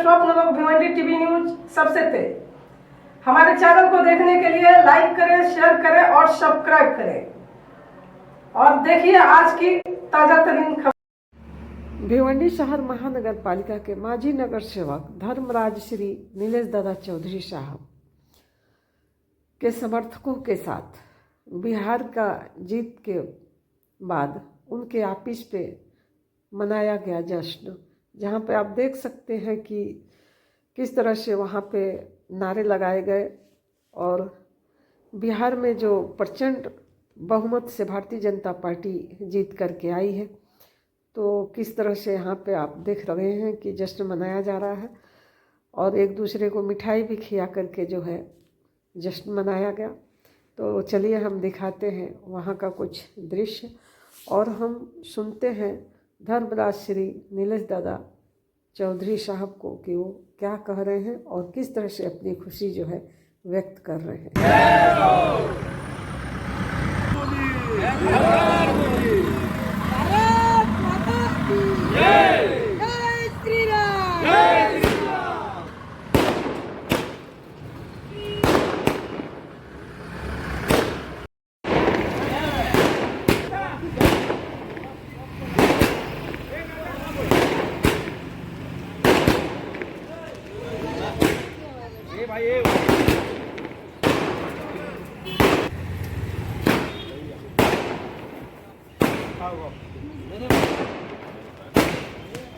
स्वप्न लोग Bhiwandi TV news सबसे तेज। हमारे चैनल को देखने के लिए लाइक करें, शेयर करें और सब्सक्राइब करें और देखिए आज की ताजा तरीन खबर। भिवंडी शहर महानगर पालिका के माजी नगर सेवक धर्मराज श्री नीलेश दादा चौधरी साहब के समर्थकों के साथ बिहार का जीत के बाद उनके ऑफिस पे मनाया गया जश्न, जहाँ पे आप देख सकते हैं कि किस तरह से वहाँ पे नारे लगाए गए और बिहार में जो प्रचंड बहुमत से भारतीय जनता पार्टी जीत करके आई है, तो किस तरह से यहाँ पे आप देख रहे हैं कि जश्न मनाया जा रहा है और एक दूसरे को मिठाई भी खिला करके जो है जश्न मनाया गया। तो चलिए हम दिखाते हैं वहाँ का कुछ दृश्य और हम सुनते हैं धर्मराज श्री नीलेश दादा चौधरी साहब को कि वो क्या कह रहे हैं और किस तरह से अपनी खुशी जो है व्यक्त कर रहे हैं।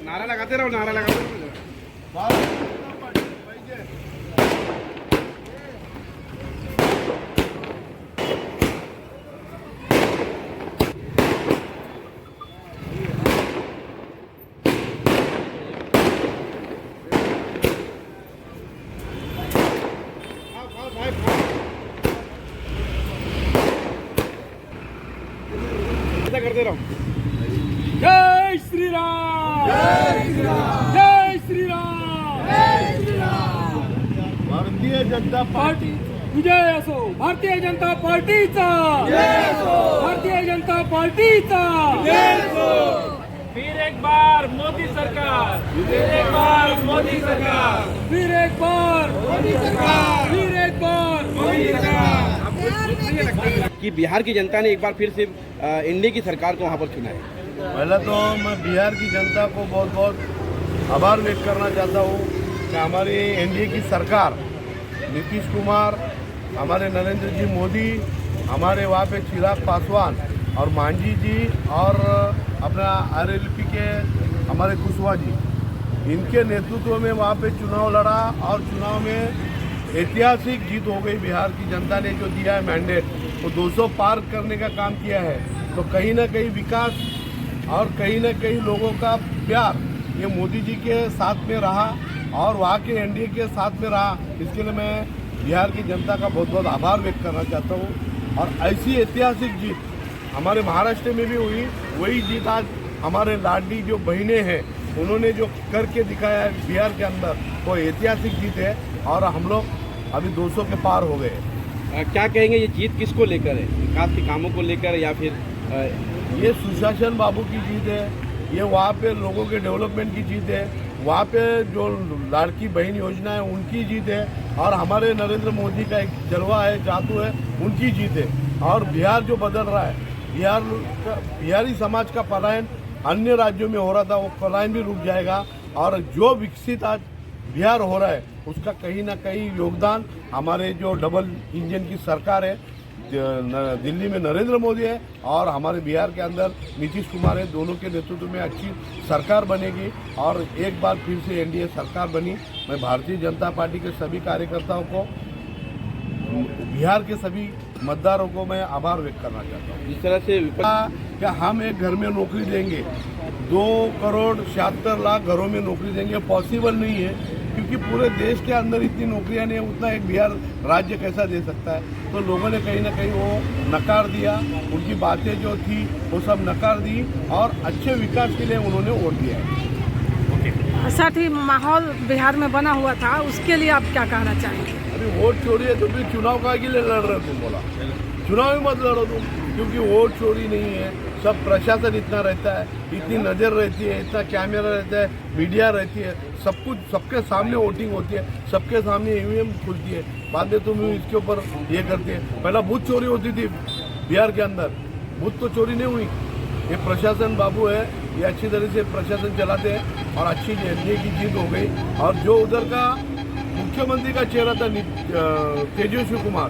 नारा लगाते रहो, नारा लगाते रहो। ऐसा करते रहो। जय श्री राम, जय श्री राम, जय श्री राम, जय श्री राम। भारतीय जनता पार्टी विजय असो, भारतीय जनता पार्टीचा विजय असो, भारतीय जनता पार्टीचा विजय असो। फिर एक बार मोदी सरकार, फिर एक बार मोदी सरकार, फिर एक बार मोदी सरकार, फिर एक बार मोदी सरकार। कि बिहार की जनता ने एक बार फिर से एनडीए की सरकार को वहाँ पर चुना है। पहले तो मैं बिहार की जनता को बहुत बहुत आभार व्यक्त करना चाहता हूँ कि हमारी एनडीए की सरकार, नीतीश कुमार, हमारे नरेंद्र जी मोदी, हमारे वहाँ पे चिराग पासवान और मांझी जी और अपना आरएलपी के हमारे कुशवाहा जी, इनके नेतृत्व में वहाँ पे चुनाव लड़ा और चुनाव में ऐतिहासिक जीत हो गई। बिहार की जनता ने जो दिया है मैंडेट, वो 200 पार करने का काम किया है। तो कहीं ना कहीं विकास और कहीं ना कहीं लोगों का प्यार ये मोदी जी के साथ में रहा और वहाँ के एनडीए के साथ में रहा। इसके लिए मैं बिहार की जनता का बहुत बहुत आभार व्यक्त करना चाहता हूँ। और ऐसी ऐतिहासिक जीत हमारे महाराष्ट्र में भी हुई, वही जीत आज हमारे लाडली जो बहनें हैं उन्होंने जो करके दिखाया है बिहार के अंदर, वो ऐतिहासिक जीत है और हम लोग अभी 200 के पार हो गए। क्या कहेंगे, ये जीत किसको लेकर है? विकास के कामों को लेकर या फिर ये सुशासन बाबू की जीत है, ये वहाँ पे लोगों के डेवलपमेंट की जीत है, वहाँ पे जो लाड़की बहन योजना है उनकी जीत है और हमारे नरेंद्र मोदी का एक जलवा है, जादू है, उनकी जीत है। और बिहार जो बदल रहा है, बिहारी समाज का पलायन अन्य राज्यों में हो रहा था, वो पलायन भी रुक जाएगा और जो विकसित आज बिहार हो रहा है उसका कहीं ना कहीं योगदान हमारे जो डबल इंजन की सरकार है, दिल्ली में नरेंद्र मोदी है और हमारे बिहार के अंदर नीतीश कुमार है, दोनों के नेतृत्व में अच्छी सरकार बनेगी और एक बार फिर से एनडीए सरकार बनी। मैं भारतीय जनता पार्टी के सभी कार्यकर्ताओं को, बिहार के सभी मतदारों को मैं आभार व्यक्त करना चाहता हूँ। जिस तरह से क्या हम एक घर में नौकरी देंगे, 2,76,00,000 घरों में नौकरी देंगे, पॉसिबल नहीं है क्योंकि पूरे देश के अंदर इतनी नौकरियां नहीं है, उतना एक बिहार राज्य कैसा दे सकता है। तो लोगों ने कहीं ना कहीं वो नकार दिया, उनकी बातें जो थी वो सब नकार दी और अच्छे विकास के लिए उन्होंने वोट दिया। साथ ही माहौल बिहार में बना हुआ था, उसके लिए आप क्या कहना चाहेंगे? अभी वोट छोड़िए तो फिर चुनाव का के लिए लड़ रहे हो तुम? बोला चुनाव ही मत लड़ो तुम, क्योंकि वोट चोरी नहीं है, सब प्रशासन इतना रहता है, इतनी नज़र रहती है, इतना कैमरा रहता है, मीडिया रहती है, सब कुछ सबके सामने वोटिंग होती है, सबके सामने ईवीएम खुलती है, बाद में तुम इसके ऊपर ये करते हैं। पहला बूथ चोरी होती थी बिहार के अंदर, बूथ तो चोरी नहीं हुई। ये प्रशासन बाबू है, ये अच्छी तरह से प्रशासन चलाते हैं और अच्छी एनडीए की जीत हो गई। और जो उधर का मुख्यमंत्री का चेहरा था तेजस्वी कुमार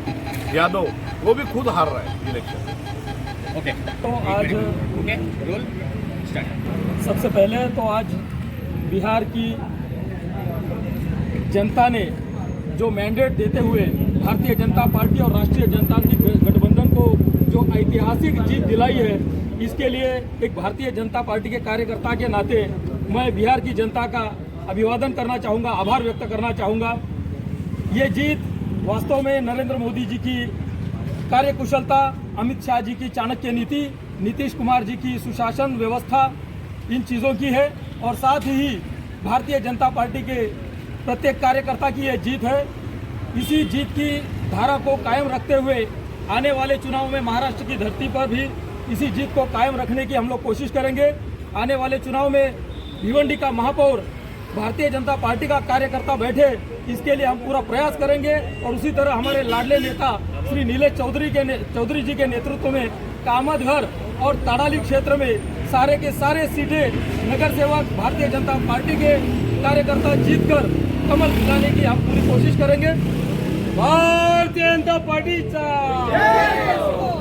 यादव, वो भी खुद हार रहा है इलेक्शन। तो आज सबसे पहले तो आज बिहार की जनता ने जो मैंडेट देते हुए भारतीय जनता पार्टी और राष्ट्रीय जनतांत्रिक गठबंधन को जो ऐतिहासिक जीत दिलाई है, इसके लिए एक भारतीय जनता पार्टी के कार्यकर्ता के नाते मैं बिहार की जनता का अभिवादन करना चाहूँगा, आभार व्यक्त करना चाहूँगा। ये जीत वास्तव में नरेंद्र मोदी जी की कार्यकुशलता, अमित शाह जी की चाणक्य नीति, नीतीश कुमार जी की सुशासन व्यवस्था, इन चीज़ों की है और साथ ही भारतीय जनता पार्टी के प्रत्येक कार्यकर्ता की यह जीत है। इसी जीत की धारा को कायम रखते हुए आने वाले चुनाव में महाराष्ट्र की धरती पर भी इसी जीत को कायम रखने की हम लोग कोशिश करेंगे। आने वाले चुनाव में भिवंडी का महापौर भारतीय जनता पार्टी का कार्यकर्ता बैठे, इसके लिए हम पूरा प्रयास करेंगे और उसी तरह हमारे लाडले नेता श्री नीलेश चौधरी जी के नेतृत्व में कामतघर और ताड़ाली क्षेत्र में सारे के सारे सीटें नगर सेवक भारतीय जनता पार्टी के कार्यकर्ता जीतकर कमल दिलाने की हम पूरी कोशिश करेंगे। भारतीय जनता पार्टी